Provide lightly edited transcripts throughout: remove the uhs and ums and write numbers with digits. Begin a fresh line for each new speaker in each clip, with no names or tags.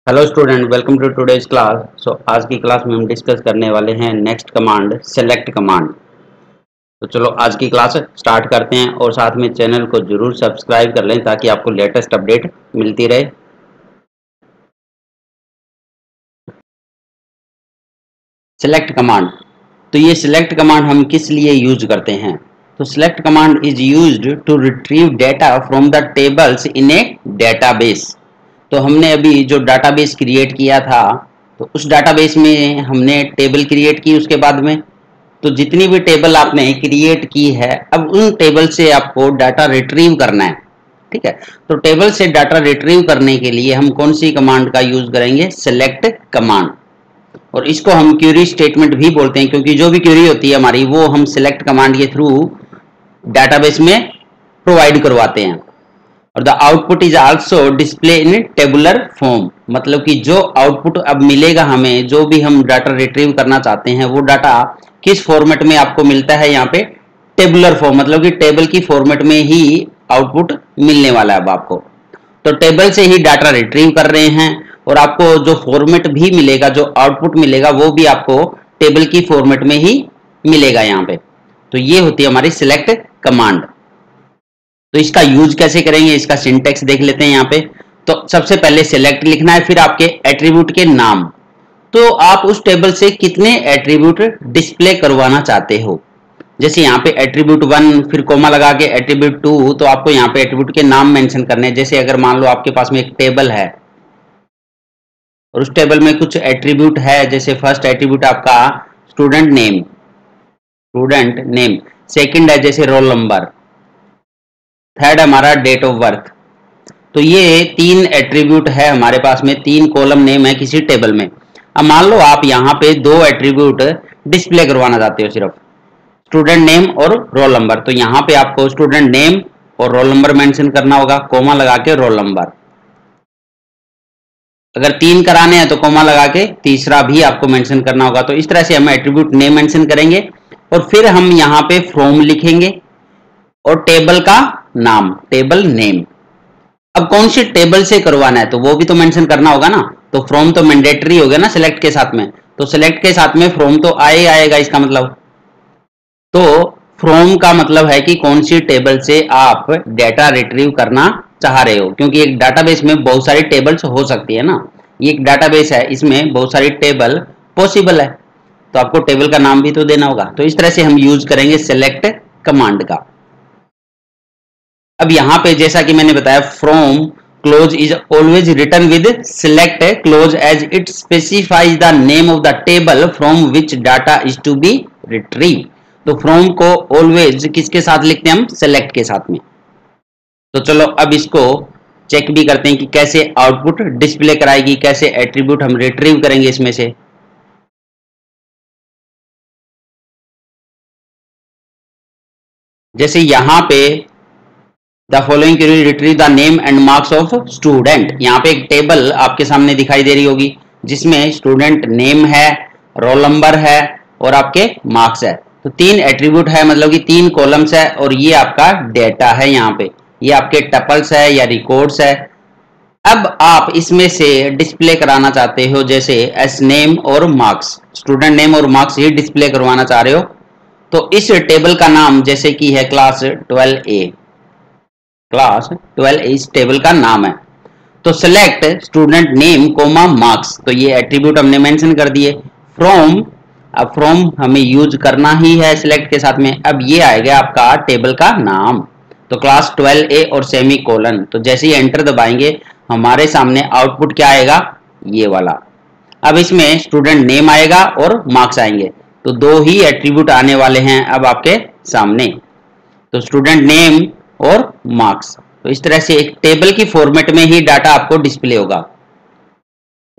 Hello student, welcome to today's class. आज की class में हम डिस्कस करने वाले हैं नेक्स्ट कमांड, सेलेक्ट कमांड। तो चलो आज की क्लास स्टार्ट करते हैं और साथ में चैनल को जरूर सब्सक्राइब कर लें ताकि आपको लेटेस्ट अपडेट मिलती रहे। सेलेक्ट कमांड, तो ये सिलेक्ट कमांड हम किस लिए यूज करते हैं? तो select command is used to retrieve data from the tables in a database. तो हमने अभी जो डाटाबेस क्रिएट किया था, तो उस डाटाबेस में हमने टेबल क्रिएट की। उसके बाद में तो जितनी भी टेबल आपने क्रिएट की है, अब उन टेबल से आपको डाटा रिट्रीव करना है। ठीक है, तो टेबल से डाटा रिट्रीव करने के लिए हम कौन सी कमांड का यूज करेंगे? Select command. और इसको हम क्वेरी स्टेटमेंट भी बोलते हैं, क्योंकि जो भी क्वेरी होती है हमारी वो हम सिलेक्ट कमांड के थ्रू डाटाबेस में प्रोवाइड करवाते हैं। और the output is also display in tabular form, मतलब कि जो आउटपुट अब मिलेगा हमें, जो भी हम डाटा रिट्रीव करना चाहते हैं, वो डाटा किस फॉर्मेट में आपको मिलता है? यहाँ पे टेबुलर फॉर्म, मतलब कि टेबल की फॉर्मेट में ही आउटपुट मिलने वाला है अब आपको। तो टेबल से ही डाटा रिट्रीव कर रहे हैं और आपको जो फॉर्मेट भी मिलेगा, जो आउटपुट मिलेगा, वो भी आपको टेबल की फॉर्मेट में ही मिलेगा यहाँ पे। तो ये होती है हमारी सिलेक्ट कमांड। तो इसका यूज कैसे करेंगे, इसका सिंटेक्स देख लेते हैं यहाँ पे। तो सबसे पहले सिलेक्ट लिखना है, फिर आपके एट्रीब्यूट के नाम। तो आप उस टेबल से कितने एट्रीब्यूट डिस्प्ले करवाना चाहते हो। जैसे यहाँ पे एट्रीब्यूट 1, फिर कोमा लगा के एट्रीब्यूट 2, तो आपको यहाँ पे एट्रीब्यूट के नाम मेंशन करने हैं। जैसे अगर मान लो आपके पास में एक टेबल है और उस टेबल में कुछ एट्रीब्यूट है, जैसे फर्स्ट एट्रीब्यूट आपका स्टूडेंट नेम, सेकंड है जैसे रोल नंबर, थर्ड हमारा डेट ऑफ बर्थ। तो ये 3 एट्रीब्यूट है हमारे पास में, 3 कॉलम नेम है किसी टेबल में। अब मान लो आप यहाँ पे 2 एट्रीब्यूट डिस्प्ले करवाना चाहते हो, सिर्फ स्टूडेंट नेम और रोल नंबर। तो यहाँ पे आपको स्टूडेंट नेम और रोल नंबर मेंशन करना होगा, कोमा लगा के रोल नंबर। अगर 3 कराने हैं तो कोमा लगा के तीसरा भी आपको मेंशन करना होगा। तो इस तरह से हम एट्रीब्यूट नेम मेंशन करेंगे और फिर हम यहाँ पे फ्रॉम लिखेंगे और टेबल का नाम, टेबल नेम। अब कौन सी टेबल से करवाना है तो वो भी तो मेंशन करना होगा ना। तो फ्रॉम तो मैंडेटरी हो गया ना सिलेक्ट के साथ में, तो सिलेक्ट के साथ में फ्रॉम तो आएगा इसका मतलब। तो फ्रॉम का मतलब है कि कौन सी टेबल से आप डेटा रिट्रीव करना चाह रहे हो, क्योंकि एक डाटाबेस में बहुत सारी टेबल्स हो सकती है ना। ये एक डाटाबेस है, इसमें बहुत सारी टेबल पॉसिबल है, तो आपको टेबल का नाम भी तो देना होगा। तो इस तरह से हम यूज करेंगे सेलेक्ट कमांड का। अब यहाँ पे जैसा कि मैंने बताया, from clause is always return with select clause as it specifies the name of the table from which data is to be retrieve. तो फ्रॉम को ऑलवेज किसके साथ लिखते हैं हम? सेलेक्ट के साथ में। तो चलो अब इसको चेक भी करते हैं कि कैसे आउटपुट डिस्प्ले कराएगी, कैसे एट्रीब्यूट हम रिट्रीव करेंगे इसमें से। जैसे यहाँ पे the following query retrieve the name and marks of student. यहाँ पे एक टेबल आपके सामने दिखाई दे रही होगी जिसमें स्टूडेंट नेम है, रोल नंबर है और आपके मार्क्स है। तो 3 एट्रीब्यूट है, मतलब कि 3 कॉलम्स है और ये आपका डेटा है। यहाँ पे ये आपके टपल्स है या रिकॉर्ड्स है। अब आप इसमें से डिस्प्ले कराना चाहते हो, जैसे एस नेम और मार्क्स, स्टूडेंट नेम और मार्क्स ये डिस्प्ले करवाना चाह रहे हो। तो इस टेबल का नाम जैसे कि है क्लास 12A, क्लास 12A इस टेबल का नाम है। तो select student name comma marks, तो ये एट्रीब्यूट हमने मेंशन कर दिए। फ्रॉम, अब फ्रॉम हमें यूज करना ही है सिलेक्ट के साथ में। अब ये आएगा आपका टेबल का नाम, तो क्लास 12A और सेमी कोलन। तो जैसे ही एंटर दबाएंगे हमारे सामने आउटपुट क्या आएगा? ये वाला। अब इसमें स्टूडेंट नेम आएगा और मार्क्स आएंगे, तो 2 ही एट्रीब्यूट आने वाले हैं अब आपके सामने, तो स्टूडेंट नेम और मार्क्स। तो इस तरह से एक टेबल की फॉर्मेट में ही डाटा आपको डिस्प्ले होगा।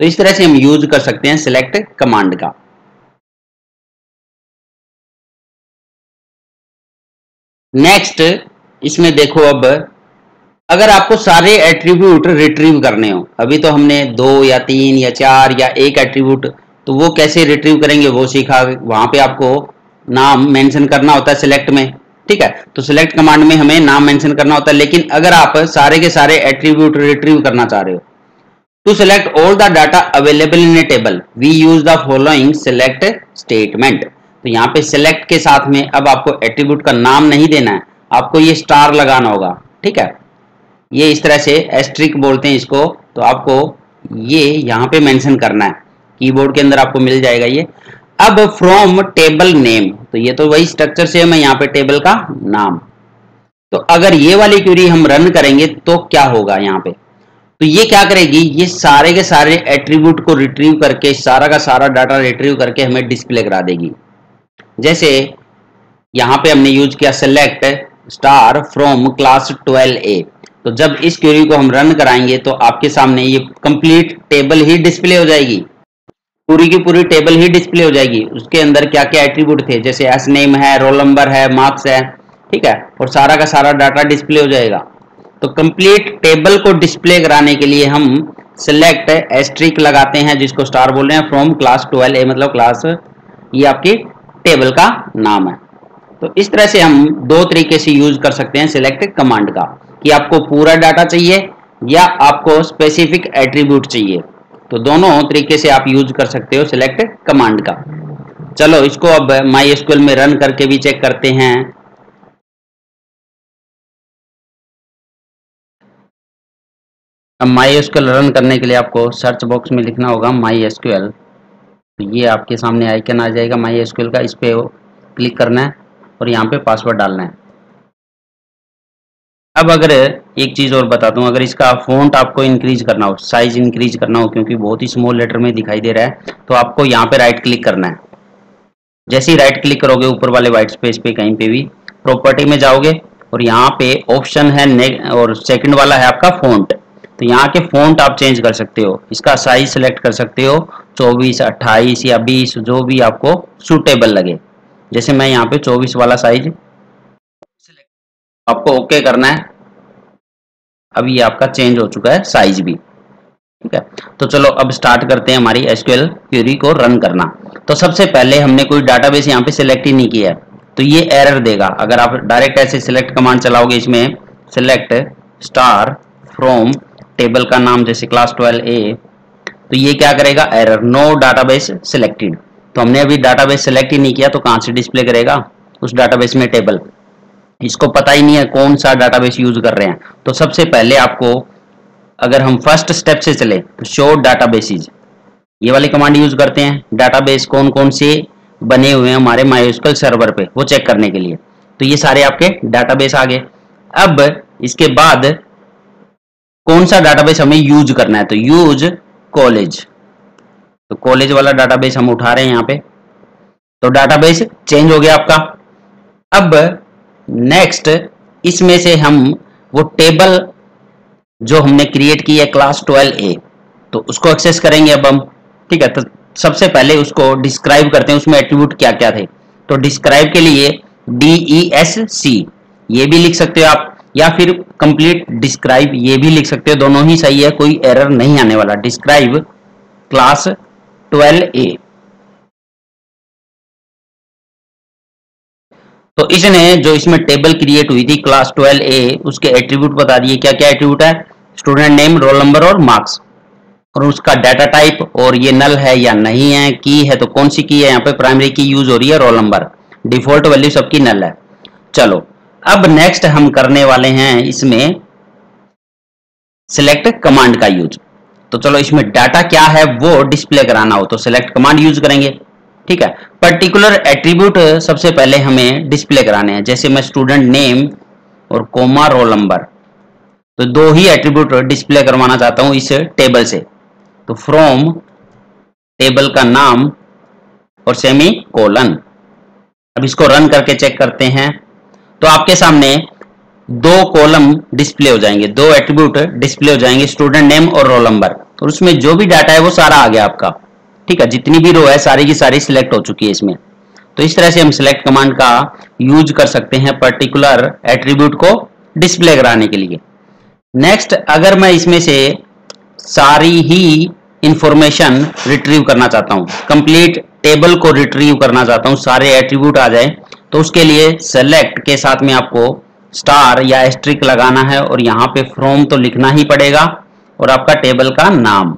तो इस तरह से हम यूज कर सकते हैं सिलेक्ट कमांड का। नेक्स्ट इसमें देखो, अब अगर आपको सारे एट्रीब्यूट रिट्रीव करने हो, अभी तो हमने 2 या 3 या 4 या 1 एट्रीब्यूट, तो वो कैसे रिट्रीव करेंगे वो सीखा। वहां पे आपको नाम मेंशन करना होता है सिलेक्ट में, ठीक है। तो सिलेक्ट कमांड में हमें नाम मेंशन करना होता है। लेकिन अगर आप सारे के सारे एट्रीब्यूट रिट्रीव करना चाह रहे हो To select all the data available in a table, we use the following select statement. तो यहाँ पे select के साथ में अब आपको एट्रीब्यूट का नाम नहीं देना है, आपको ये स्टार लगाना होगा, ठीक है। ये इस तरह से एस्ट्रिक बोलते हैं इसको, तो आपको ये यहाँ पे मेंशन करना है, कीबोर्ड के अंदर आपको मिल जाएगा ये। अब फ्रॉम टेबल नेम, तो ये तो वही स्ट्रक्चर से है, यहाँ पे टेबल का नाम। तो अगर ये वाली क्वेरी हम रन करेंगे तो क्या होगा यहाँ पे, तो ये क्या करेगी, ये सारे के सारे एट्रीब्यूट को रिट्रीव करके सारा का सारा डाटा रिट्रीव करके हमें डिस्प्ले करा देगी। जैसे यहाँ पे हमने यूज किया select star from class 12A, तो जब इस क्वेरी को हम रन कराएंगे तो आपके सामने ये कंप्लीट टेबल ही डिस्प्ले हो जाएगी, पूरी की पूरी टेबल ही डिस्प्ले हो जाएगी। उसके अंदर क्या क्या एट्रीब्यूट थे, जैसे एस नेम है, रोल नंबर है, मार्क्स है, ठीक है, और सारा का सारा डाटा डिस्प्ले हो जाएगा। तो कंप्लीट टेबल को डिस्प्ले कराने के लिए हम सिलेक्ट एस्ट्रिक लगाते हैं, जिसको स्टार बोल रहे हैं, फ्रॉम क्लास 12A, मतलब क्लास, ये आपकी टेबल का नाम है। तो इस तरह से हम दो तरीके से यूज कर सकते हैं सिलेक्ट कमांड का, कि आपको पूरा डाटा चाहिए या आपको स्पेसिफिक एट्रीब्यूट चाहिए, तो दोनों तरीके से आप यूज कर सकते हो सिलेक्ट कमांड का। चलो इसको अब MySQL में रन करके भी चेक करते हैं। अब MySQL रन करने के लिए आपको सर्च बॉक्स में लिखना होगा MySQL, तो ये आपके सामने आइकन आ जाएगा MySQL का, इस पे क्लिक करना है और यहाँ पे पासवर्ड डालना है। अब अगर एक चीज़ और बता दूं, अगर इसका फ़ॉन्ट आपको इंक्रीज करना हो, साइज इंक्रीज करना हो, क्योंकि बहुत ही स्मॉल लेटर में दिखाई दे रहा है, तो आपको यहाँ पे राइट क्लिक करना है। जैसे ही राइट क्लिक करोगे ऊपर वाले वाइट स्पेस पे कहीं पे भी प्रॉपर्टी में जाओगे और यहाँ पे ऑप्शन है और सेकंड वाला है आपका फ़ॉन्ट, तो यहाँ के फ़ॉन्ट आप चेंज कर सकते हो, इसका साइज सेलेक्ट कर सकते हो 24, 28 या 20, जो भी आपको सूटेबल लगे। जैसे मैं यहाँ पे 24 वाला साइज, आपको ओके करना है। अब ये आपका चेंज हो चुका है साइज भी, ठीक है। तो चलो अब स्टार्ट करते हैं हमारी एसक्यूएल क्वेरी को रन करना। तो सबसे पहले हमने कोई डाटाबेस यहाँ पे सिलेक्ट ही नहीं किया है, तो ये एरर देगा। अगर आप डायरेक्ट ऐसे सिलेक्ट कमांड चलाओगे, इसमें सिलेक्ट स्टार फ्रॉम टेबल का नाम जैसे क्लास 12A, तो ये क्या करेगा, एरर, नो डाटाबेस सिलेक्टेड। तो हमने अभी डाटाबेस सिलेक्ट ही नहीं किया, तो कहाँ से डिस्प्ले करेगा उस डाटाबेस में टेबल, इसको पता ही नहीं है कौन सा डाटाबेस यूज कर रहे हैं। तो सबसे पहले आपको, अगर हम फर्स्ट स्टेप से चले तो शो डाटाबेसेस, ये वाली कमांड यूज करते हैं, डाटाबेस कौन कौन से बने हुए हैं हमारे MySQL सर्वर पे वो चेक करने के लिए। तो ये सारे आपके डाटाबेस आ गए। अब इसके बाद कौन सा डाटाबेस हमें यूज करना है, तो यूज कॉलेज, तो कॉलेज वाला डाटाबेस हम उठा रहे हैं यहाँ पे। तो डाटाबेस चेंज हो गया आपका। अब नेक्स्ट इसमें से हम वो टेबल जो हमने क्रिएट की है क्लास 12A, तो उसको एक्सेस करेंगे अब हम, ठीक है। तो सबसे पहले उसको डिस्क्राइब करते हैं, उसमें एट्रीब्यूट क्या क्या थे। तो डिस्क्राइब के लिए DESC ये भी लिख सकते हो आप, या फिर कंप्लीट डिस्क्राइब ये भी लिख सकते हो, दोनों ही सही है, कोई एरर नहीं आने वाला। डिस्क्राइब क्लास 12A, तो इसने जो इसमें टेबल क्रिएट हुई थी क्लास 12A, उसके एट्रीब्यूट बता दिए, क्या क्या एट्रीब्यूट है, स्टूडेंट नेम, रोल नंबर और मार्क्स, और उसका डाटा टाइप, और ये नल है या नहीं है, की है तो कौन सी की है, यहाँ पे प्राइमरी की यूज हो रही है, रोल नंबर, डिफॉल्ट वैल्यू सबकी नल है। चलो अब नेक्स्ट हम करने वाले हैं इसमें सिलेक्ट कमांड का यूज। तो चलो इसमें डाटा क्या है वो डिस्प्ले कराना हो तो सिलेक्ट कमांड यूज करेंगे, ठीक है। पर्टिकुलर एट्रीब्यूट सबसे पहले हमें डिस्प्ले कराने हैं, जैसे मैं स्टूडेंट नेम और कोमा रोल नंबर, तो दो ही एट्रीब्यूट डिस्प्ले करवाना चाहता हूं इस टेबल से। तो फ्रॉम टेबल का नाम और सेमी कोलन। अब इसको रन करके चेक करते हैं, तो आपके सामने दो कॉलम डिस्प्ले हो जाएंगे, दो एट्रीब्यूट डिस्प्ले हो जाएंगे, स्टूडेंट नेम और रोल नंबर, और उसमें जो भी डाटा है वो सारा आ गया आपका, ठीक है। जितनी भी रो है सारी की सारी सिलेक्ट हो चुकी है इसमें। तो इस तरह से हम सिलेक्ट कमांड का यूज कर सकते हैं पर्टिकुलर एट्रीब्यूट को डिस्प्ले कराने के लिए। नेक्स्ट, अगर मैं इसमें से सारी ही इंफॉर्मेशन रिट्रीव करना चाहता हूं, कंप्लीट टेबल को रिट्रीव करना चाहता हूं, सारे एट्रीब्यूट आ जाए, तो उसके लिए सेलेक्ट के साथ में आपको स्टार या एस्ट्रिक लगाना है, और यहाँ पे फ्रॉम तो लिखना ही पड़ेगा, और आपका टेबल का नाम।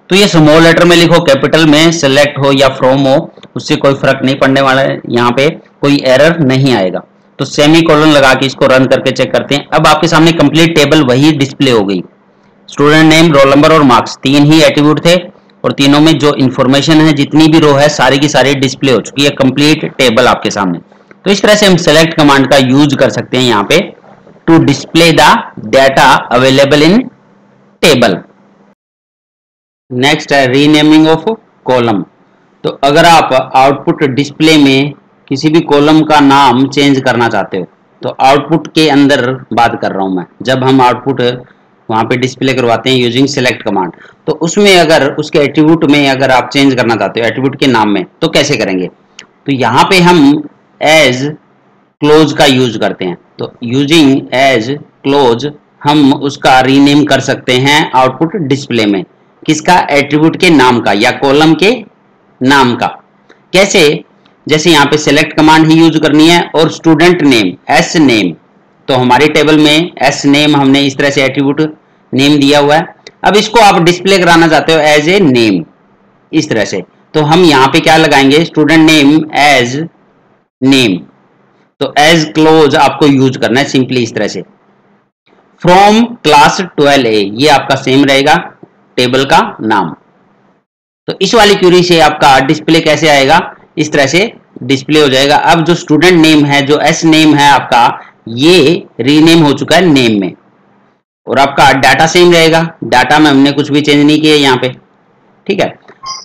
तो ये स्मॉल लेटर में लिखो, कैपिटल में, सेलेक्ट हो या फ्रॉम हो, उससे कोई फर्क नहीं पड़ने वाला है, यहाँ पे कोई एरर नहीं आएगा। तो सेमी कोलन लगा के इसको रन करके चेक करते हैं। अब आपके सामने कंप्लीट टेबल वही डिस्प्ले हो गई। स्टूडेंट नेम, रोल नंबर और मार्क्स, 3 ही एट्रीब्यूट थे और तीनों में जो इन्फॉर्मेशन है, जितनी भी रो है, सारी की सारी डिस्प्ले हो चुकी है, कंप्लीट टेबल आपके सामने। तो इस तरह से हम सेलेक्ट कमांड का यूज कर सकते हैं यहाँ पे to display the data available in table. Next है रीनेमिंग ऑफ कॉलम। तो अगर आप आउटपुट डिस्प्ले में किसी भी कॉलम का नाम चेंज करना चाहते हो, तो आउटपुट के अंदर बात कर रहा हूं मैं, जब हम आउटपुट वहां पे डिस्प्ले करवाते हैं यूजिंग सेलेक्ट कमांड, तो उसमें अगर उसके एट्रीब्यूट में अगर आप चेंज करना चाहते हो, एट्रीब्यूट के नाम में, तो कैसे करेंगे? तो यहाँ पे हम एज क्लोज का यूज करते हैं। तो यूजिंग एज क्लोज हम उसका रीनेम कर सकते हैं आउटपुट डिस्प्ले में। किसका? एट्रीब्यूट के नाम का या कॉलम के नाम का। कैसे? जैसे यहाँ पे सेलेक्ट कमांड ही यूज करनी है और स्टूडेंट नेम, एस नेम, तो हमारी टेबल में एस नेम हमने इस तरह से एट्रीब्यूट नेम दिया हुआ है। अब इसको आप डिस्प्ले कराना चाहते हो एज ए नेम, इस तरह से, तो हम यहाँ पे क्या लगाएंगे? Student name as name. तो एज क्लोज आपको यूज करना है सिंपली इस तरह से। फ्रॉम क्लास 12A, ये आपका सेम रहेगा टेबल का नाम। तो इस वाली क्वेरी से आपका डिस्प्ले कैसे आएगा? इस तरह से डिस्प्ले हो जाएगा। अब जो स्टूडेंट नेम है, जो एस नेम है आपका, ये रीनेम हो चुका है नेम में, और आपका डाटा सेम रहेगा। डाटा में हमने कुछ भी चेंज नहीं किया यहाँ पे, ठीक है,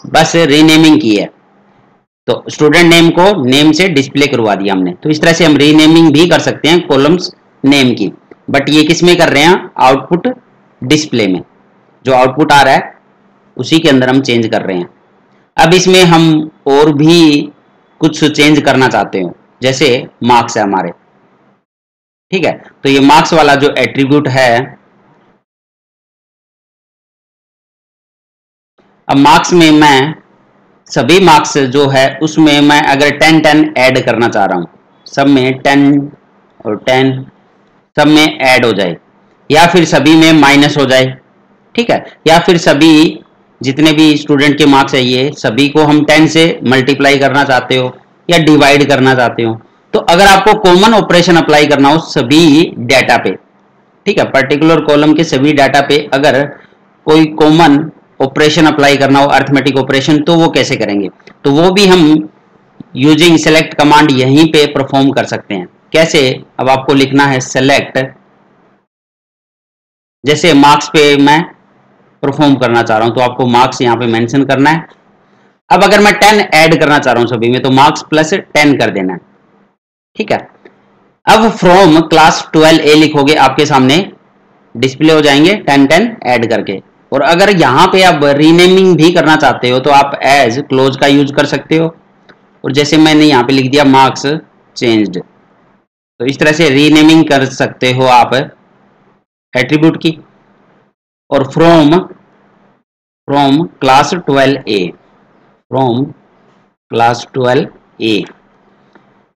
बस रीनेमिंग की है। तो स्टूडेंट नेम को नेम से डिस्प्ले करवा दिया हमने। तो इस तरह से हम रीनेमिंग भी कर सकते हैं कॉलम्स नेम की, बट ये किस में कर रहे हैं? आउटपुट डिस्प्ले में। जो आउटपुट आ रहा है उसी के अंदर हम चेंज कर रहे हैं। अब इसमें हम और भी कुछ चेंज करना चाहते हो, जैसे मार्क्स है हमारे, ठीक है, तो ये मार्क्स वाला जो एट्रीब्यूट है, अब मार्क्स में मैं सभी मार्क्स जो है उसमें मैं अगर 10-10 ऐड करना चाह रहा हूं, सब में 10 और 10 सब में ऐड हो जाए, या फिर सभी में माइनस हो जाए, ठीक है, या फिर सभी जितने भी स्टूडेंट के मार्क्स है ये सभी को हम 10 से मल्टीप्लाई करना चाहते हो या डिवाइड करना चाहते हो। तो अगर आपको कॉमन ऑपरेशन अप्लाई करना हो सभी डाटा पे, ठीक है, पर्टिकुलर कॉलम के सभी डाटा पे अगर कोई कॉमन ऑपरेशन अप्लाई करना हो, अर्थमेटिक ऑपरेशन, तो वो कैसे करेंगे? तो वो भी हम यूजिंग सेलेक्ट कमांड यहीं पे परफॉर्म कर सकते हैं। कैसे? अब आपको लिखना है सेलेक्ट, जैसे मार्क्स पे मैं परफॉर्म करना चाह रहा हूं तो आपको मार्क्स यहाँ पे मेंशन करना है। अब अगर मैं 10 ऐड करना चाह रहा हूं सभी में, तो मार्क्स प्लस 10 कर देना है, ठीक है। अब फ्रॉम क्लास 12A लिखोगे, आपके सामने डिस्प्ले हो जाएंगे 10-10 ऐड करके। और अगर यहाँ पे आप रीनेमिंग भी करना चाहते हो तो आप एज क्लोज का यूज कर सकते हो, और जैसे मैंने यहाँ पे लिख दिया मार्क्स चेंज्ड, तो इस तरह से रीनेमिंग कर सकते हो आप एट्रीब्यूट की। और from class 12A, from class 12A,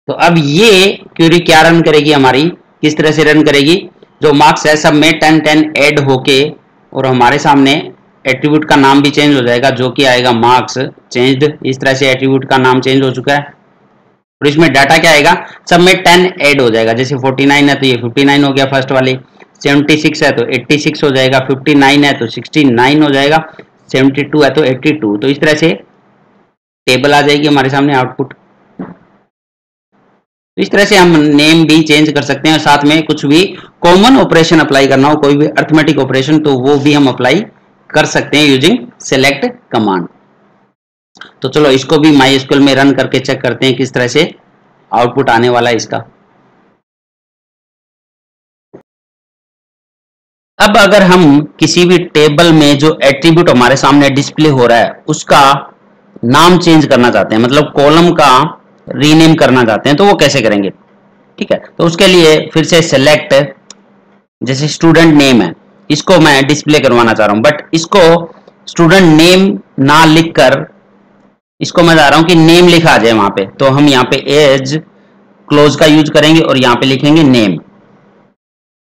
तो अब ये क्वेरी क्या रन करेगी हमारी? किस तरह से रन करेगी? जो मार्क्स है सब में 10-10 ऐड होके और हमारे सामने एट्रीब्यूट का नाम भी चेंज हो जाएगा, जो कि आएगा मार्क्स चेंज्ड। इस तरह से एट्रीब्यूट का नाम चेंज हो चुका है और इसमें डाटा क्या आएगा? सब में 10 ऐड हो जाएगा। जैसे 49 है तो ये 59 हो गया फर्स्ट वाली, 76 है तो 86 हो जाएगा, 59 है तो 69 हो जाएगा, 72 है तो 82। तो इस तरह से टेबल आ जाएगी हमारे सामने आउटपुट। तो इस तरह से हम नेम भी चेंज कर सकते हैं, और साथ में कुछ भी कॉमन ऑपरेशन अप्लाई करना हो, कोई भी अर्थमेटिक ऑपरेशन, तो वो भी हम अप्लाई कर सकते हैं यूजिंग सेलेक्ट कमांड। तो चलो इसको भी MySQL में रन करके चेक करते हैं किस तरह से आउटपुट आने वाला है इसका। अब अगर हम किसी भी टेबल में जो एट्रीब्यूट हमारे सामने डिस्प्ले हो रहा है उसका नाम चेंज करना चाहते हैं, मतलब कॉलम का रीनेम करना चाहते हैं, तो वो कैसे करेंगे? ठीक है, तो उसके लिए फिर से सेलेक्ट, जैसे स्टूडेंट नेम है, इसको मैं डिस्प्ले करवाना चाह रहा हूं, बट इसको स्टूडेंट नेम ना लिखकर इसको मैं चाह रहा हूं कि नेम लिखा आ जाए वहां पे। तो हम यहाँ पे एज क्लोज का यूज करेंगे और यहाँ पे लिखेंगे नेम।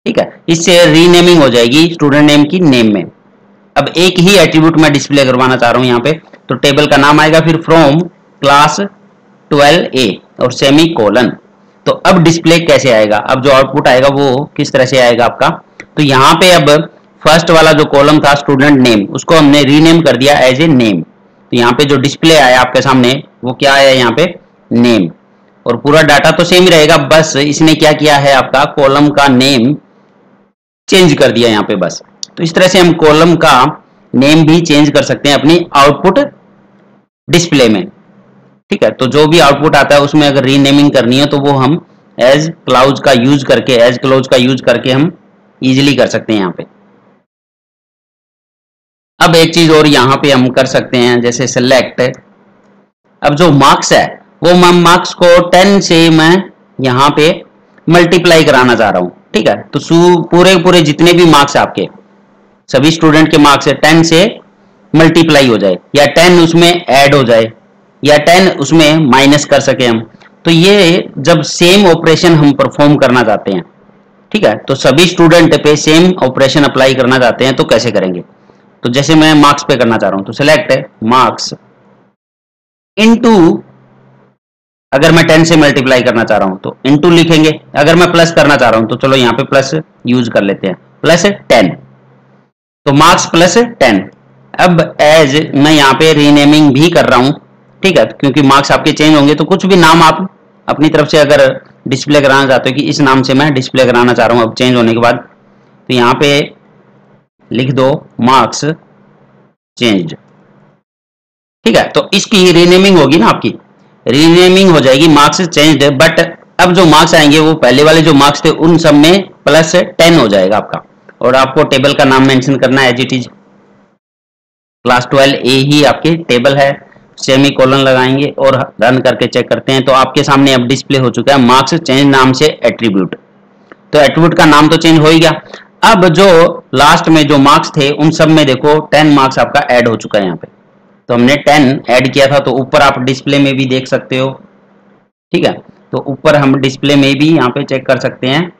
ठीक है, इससे रीनेमिंग हो जाएगी स्टूडेंट नेम की नेम में। अब एक ही एट्रीब्यूट मैं डिस्प्ले करवाना चाह रहा हूं यहाँ पे, तो टेबल का नाम आएगा फिर फ्रॉम क्लास 12A और सेमी कोलन। तो अब डिस्प्ले कैसे आएगा, अब जो आउटपुट आएगा वो किस तरह से आएगा आपका, तो यहाँ पे अब फर्स्ट वाला जो कॉलम था स्टूडेंट नेम, उसको हमने रीनेम कर दिया एज ए नेम। तो यहाँ पे जो डिस्प्ले आया आपके सामने वो क्या आया यहाँ पे, नेम। और पूरा डाटा तो सेम ही रहेगा, बस इसने क्या किया है आपका कॉलम का नेम चेंज कर दिया यहाँ पे बस। तो इस तरह से हम कॉलम का नेम भी चेंज कर सकते हैं अपनी आउटपुट डिस्प्ले में। ठीक है, तो जो भी आउटपुट आता है उसमें अगर रीनेमिंग करनी है तो वो हम एज क्लाउज का यूज करके हम इजीली कर सकते हैं यहाँ पे। अब एक चीज और यहाँ पे हम कर सकते हैं, जैसे सेलेक्ट, अब जो मार्क्स है वो मार्क्स को 10 से मैं यहाँ पे मल्टीप्लाई कराना चाह रहा हूँ। ठीक है, तो पूरे जितने भी मार्क्स है आपके सभी स्टूडेंट के मार्क्स है 10 से मल्टीप्लाई हो जाए, या 10 उसमें ऐड हो जाए, या 10 उसमें माइनस कर सके हम। तो ये जब सेम ऑपरेशन हम परफॉर्म करना चाहते हैं, ठीक है, तो सभी स्टूडेंट पे सेम ऑपरेशन अप्लाई करना चाहते हैं तो कैसे करेंगे, तो जैसे मैं मार्क्स पे करना चाह रहा हूं तो सिलेक्ट मार्क्स इनटू, अगर मैं 10 से मल्टीप्लाई करना चाह रहा हूं तो इनटू लिखेंगे, अगर मैं प्लस करना चाह रहा हूं तो चलो यहाँ पे प्लस यूज कर लेते हैं, प्लस 10, तो मार्क्स प्लस 10। अब एज मैं यहाँ पे रीनेमिंग भी कर रहा हूं, ठीक है, क्योंकि मार्क्स आपके चेंज होंगे तो कुछ भी नाम आप अपनी तरफ से अगर डिस्प्ले कराना चाहते हो कि इस नाम से मैं डिस्प्ले कराना चाह रहा हूं अब चेंज होने के बाद, तो यहाँ पे लिख दो मार्क्स चेंज। ठीक है, तो इसकी रीनेमिंग होगी ना, आपकी रीनेमिंग हो जाएगी मार्क्स चेंज्ड, बट अब जो मार्क्स आएंगे वो पहले वाले जो मार्क्स थे उन सब में प्लस 10 हो जाएगा आपका। और आपको टेबल का नाम मेंशन करना है as it is, class 12A ही आपकी टेबल है, सेमी कोलन लगाएंगे और रन करके चेक करते हैं तो आपके सामने अब डिस्प्ले हो चुका है मार्क्स चेंज नाम से एट्रीब्यूट। तो एट्रीब्यूट का नाम तो चेंज हो ही गया। अब जो लास्ट में जो मार्क्स थे उन सब में देखो 10 मार्क्स आपका ऐड हो चुका है यहाँ पे, तो हमने 10 ऐड किया था, तो ऊपर आप डिस्प्ले में भी देख सकते हो। ठीक है, तो ऊपर हम डिस्प्ले में भी यहाँ पे चेक कर सकते हैं,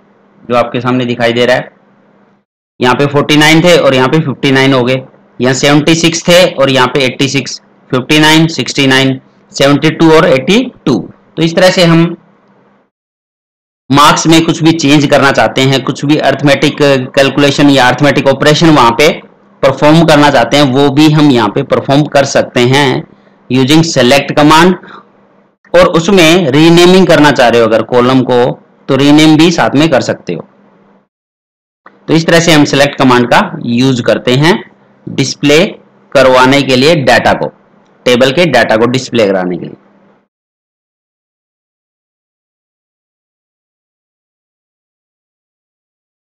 जो आपके सामने दिखाई दे रहा है, यहाँ पे 49 थे और यहाँ पे 59 हो गए, यहाँ 76 थे और यहाँ पे 86, 59, 69, 72 और 82। तो इस तरह से हम मार्क्स में कुछ भी चेंज करना चाहते हैं, कुछ भी अर्थमेटिक कैलकुलेशन या अर्थमेटिक ऑपरेशन वहां पे परफॉर्म करना चाहते हैं, वो भी हम यहाँ पे परफॉर्म कर सकते हैं यूजिंग सेलेक्ट कमांड। और उसमें रीनेमिंग करना चाह रहे हो अगर कॉलम को, तो रीनेम भी साथ में कर सकते हो। तो इस तरह से हम सेलेक्ट कमांड का यूज करते हैं डिस्प्ले करवाने के लिए डाटा को, टेबल के डाटा को डिस्प्ले कराने के लिए।